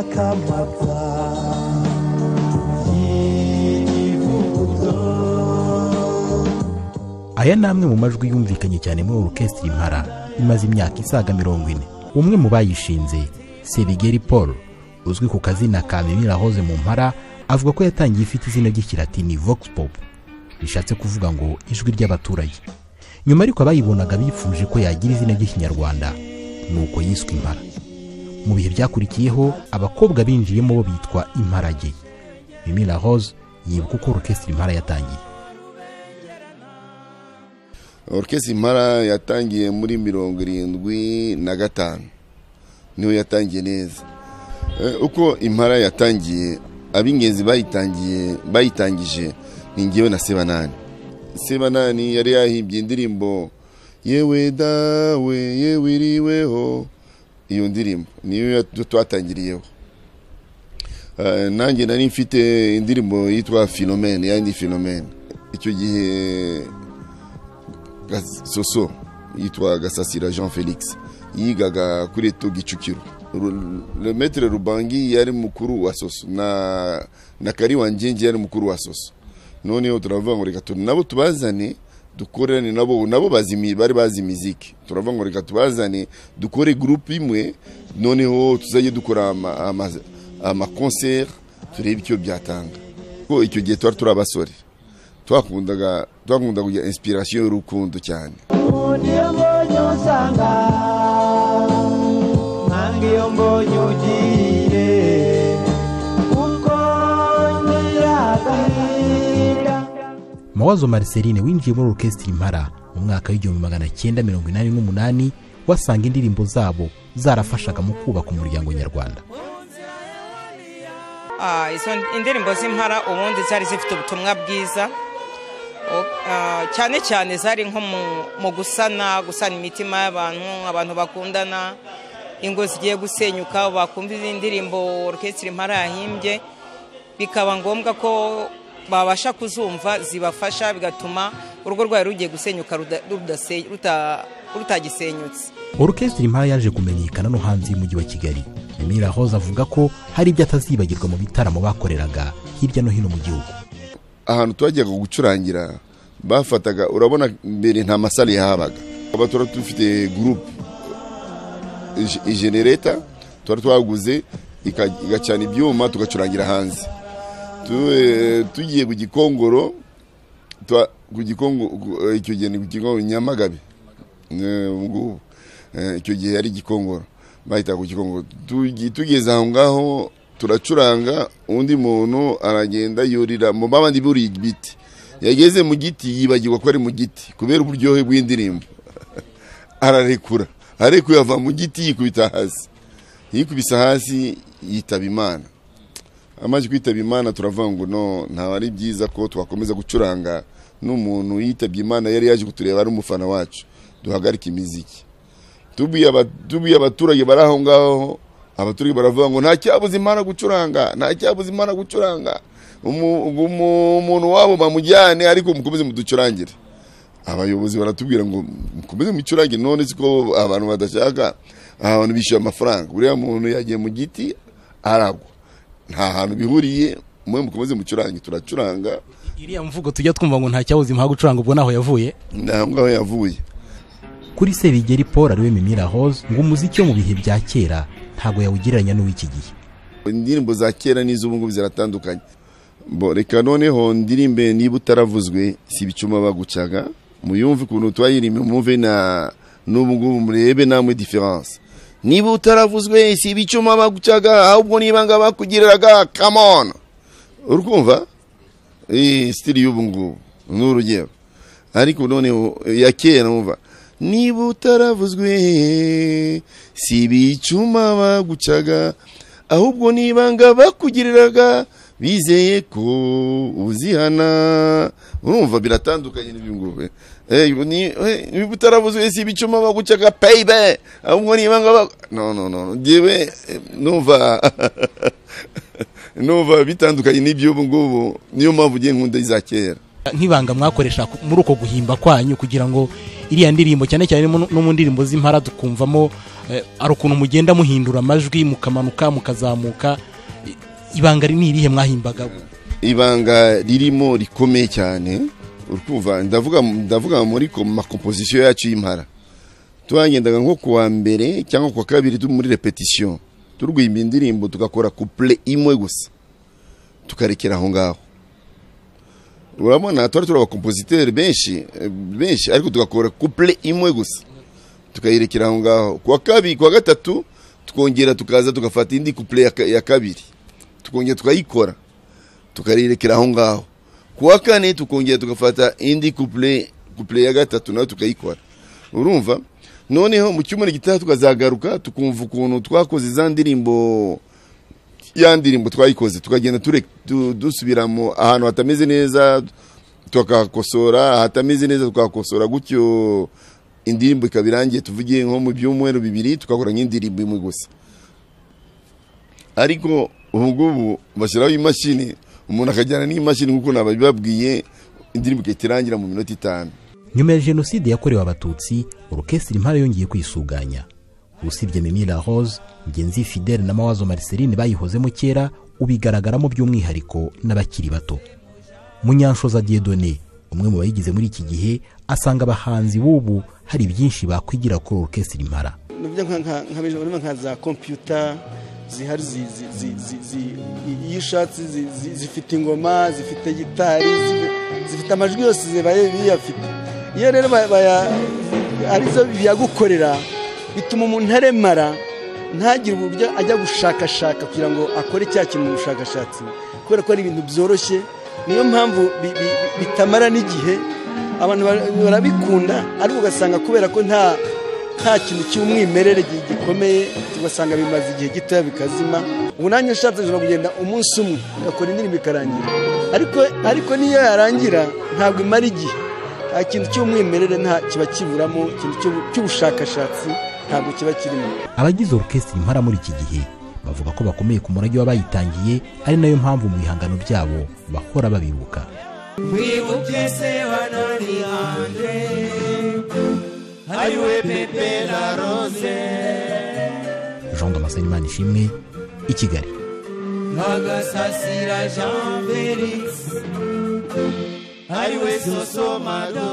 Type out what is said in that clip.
kamapfa aya ni amwe mu majwi yumvikanye cyane muri orchestre Impala imaze imyaka isaga 40. Umwe mu bayishinze Sebigeri Paul uzwi ku kazina ka Mimi Lahoze mu Mpala avuga ko yatangiye ifite izina ry'ikilatini Vox Pop rishatse kuvuga ngo ijwi ry'abaturage. Nyuma ariko abayibonaga bifuje ko yagira izina ry'ikinyarwanda nuko yiswe Impala. Mu bihe byakurikiyeho abakobwa binjiyemo bo bitwa Imparage. Mimi Lahoze yibuka uko orchestre Impala yatangiye. Orchestre Impala yatangiye muri 75 niho yatangiye neza. Uko Impala yatangiye abingenzi bayitangije ni ngewe na Sebanani yari yahimbye indirimbo yewe dawe yewe iriweho. Iyo ndirimbo niyo twatangiriyeho. Nanjye nari mfite indirimbo yitwa Philomene yandi Philomene. Icyo gihe Soso yitwa Gasasira Jean Felix yigaga kuri Gicukiro. Le maître Rubangi yari mukuru wa Soso na Kari Wanjenje yari mukuru wa Soso. Noneho turavuga ngo reka nabo tubazane dukorane nabo bari bazi muziki. Turavuga ngo reka tubazane dukore groupe imwe, noneho tuzaje dukora ama concert turebe icyo byatanga. Ko icyo gihe turi abasore twakunda kugira inspiration y'urukundo cyane. Mawazo Marceline winjiye muri orchestre Impala mu mwaka w'1988 wasanga indirimbo zabo zarafashaga mu kubaka umuryango nyarwanda. Izo indirimbo z'Impala ubundi zari zifite ubutumwa bwiza, cyane cyane zari nko mu gusana imitima y'abantu bakundana, ingo zigiye gusenyuka bakumva indirimbo orchestre Impala yahimbye, bikaba ngombwa ko babasha kuzumva zibafasha bigatuma urugo rwayo rugiye gusenyuka rutagisenyutse. Orchestre Impala yaje kumenyekana no hanze y'umujyi wa Kigali. Mimi Lahoze avuga ko hari ibyo atazibagirwa mu bitaramo bakoreraga hirya no hino mu gihugu. Ahantu twajyaga gucurangira bafataga, urabona mbere nta masali yahabaga. Abatura dufite groupe generator twaguze igacana ibyuma tugacurangira hanze. Tugiye ku Gikongoro icyo gihe ni ku Gikongoro Nyamagabe. Icyo gihe yari Gikongoro bahita ku Gikongoro. Tugeze aho ngaho turacuranga, undi muntu aragenda yurira mu babandi buri biti, yageze mu giti yibagirwa ko ari mu giti kubera uburyohe bw'indirimbo. Ararekura yava mu giti yikubisa hasi yitaba Imana. Amaje kwitaba Imana turavuga ngo no nta ari byiza ko twakomeza gucuranga n'umuntu yitabye Imana yari yaje kutureba ari umufana wacu, duhagarika imiziki. Tubiye abaturage baraho ngaho, abaturage baravuga ngo nta cyabuze Imana gucuranga, umuntu wabo bamujyane ariko mukomeze muducurangire. Abayobozi baratubwira ngo mukomeze mucurangire, none siko abantu badashaka, abantu bishyura amafaranga. Buriya muntu yagiye mu giti aragwa, nta hantu bihuriye, mwe mukomeze mucurange. Turacuranga. Iriya mvugo tujya twumva ngo nta cyabuze Impala gucuranga, ubwo naho yavuye. Ngaho yavuye. Kuri Sebigeri Paul ariwe Mimi Lahoze ngo umuziki wo mu bihe bya kera ntago yawugereranya n'uw'iki gihe. Indirimbo za kera n'iz'ubu ngubu ziratandukanye. Reka noneho ndirimbe niba utaravuzwe si bicuma bagucaga, muyumve ukuntu twayirimye, mumve n'ubu ngubu murebe namwe difference. Niba utaravuzwe si bicuma bagucaga, ahubwo niba nga bakugiriraga, come on. Urukumva? Stili y'ubu ngubu n'urugero. Ariko noneho ya kera numva niba utaravuzwe si bicuma bagucaga, ahubwo niba nga bakugiriraga, bizeye ko uzihana. Urumva biratandukanye n'ibingubu. Niba utaravuzwe si bicuma bagucaga baby, ahubwo niba nga no jewe numva bitandukanye n'ibyo ngubu. Niyo mpamvu ngiye nkunda izakera. nk'ibanga mwakoresha muri uko guhimba kwanyu kugira ngo iriya ndirimbo cyane cyane no mu ndirimbo z'impara tukumvamo ari ukuntu mugenda muhindura amajwi mukamanuka mukazamuka, ibanga ni irihe mwahimbaga? Ibanga ririmo rikomeye cyane, urumva ndavuga muri composition yacu y'impara twagendaga nko kuwa mbere cyangwa kuwa kabiri turi muri repetition turwimba indirimbo tugakora couplet imwe gusa tukarekera aho ngaho. Urabona twari turaba compositeur benshi ariko tugakora couplet imwe gusa tukayirekera aho ngaho. Kuwa kabiri kuwa gatatu tukongera tukaza tugafata indi couplet ya kabiri tukongera tukayikora tukarirekera aho ngaho. Kuwa kane tukongera tugafata indi couplet ya gatatu nayo tukayikora. Urumva noneho mu cyumweru gitaha tukazagaruka tukumva ukuntu twakoze za ndirimbo, ya ndirimbo twayikoze tukagenda dusubiramo ahantu hatameze neza tukakosora, hatameze neza tukakosora, gutyo indirimbo ikabirangiye tuvugiye nko mu byumweru bibiri tukakora nk'indirimbo imwe gusa. Ariko ubu bashyiraho imashini, umuntu akajyana n'imashini nk'uko nababibabwiye, indirimbo ikitirangira mu minota 5. Nyuma ya jenoside yakorewe abatutsi, orchestre Impara yongeye kwisuganya. Usibye Mimi La Rose, Ngenzi Fidèle na Mawazo Marceline bayihozemo kera, ubigaragaramo by'umwihariko n'abakiri bato. Munyanshoza Dieudonné, umwe mu bayigize muri iki gihe, asanga abahanzi b'ubu hari byinshi bakwigira kuri orchestre Impara. Nubyo nka za computer zihari yishatse zifite ingoma, zifite gitari, zifite amajwi yose zibaye biyafite. Iyo rero arizo biyagukorera bituma umuntu aremara ntagire uburyo ajya gushakashaka kugira ngo akore cya kintu mu bushakashatsi, kubera ko ari ibintu byoroshye. Niyo mpamvu bitamara n'igihe, abantu barabikunda, ariko ugasanga kubera ko nta kintu cy'umwimerere gikomeye, tugasanga bimaze igihe gitoya bikazima. Ubu nanjye nshatse kugenda umunsi umwe ngakora indirimbo ikarangira, ariko niyo yarangira ntabwo imara igihe. Ikintu cy'umwimerere nta kiba kiburamo, ikintu cy'ubushakashatsi ntabwo kiba kirimo. Abagize orchestre Impara muri iki gihe bavuga ko bakomeye ku murage w'abayitangiye, ari nayo mpamvu mu bihangano byabo bahora babibuka. Jean Damascene Manishimwe, i Kigali. Nagasasira Jean Felix, Ariwe Sosomado.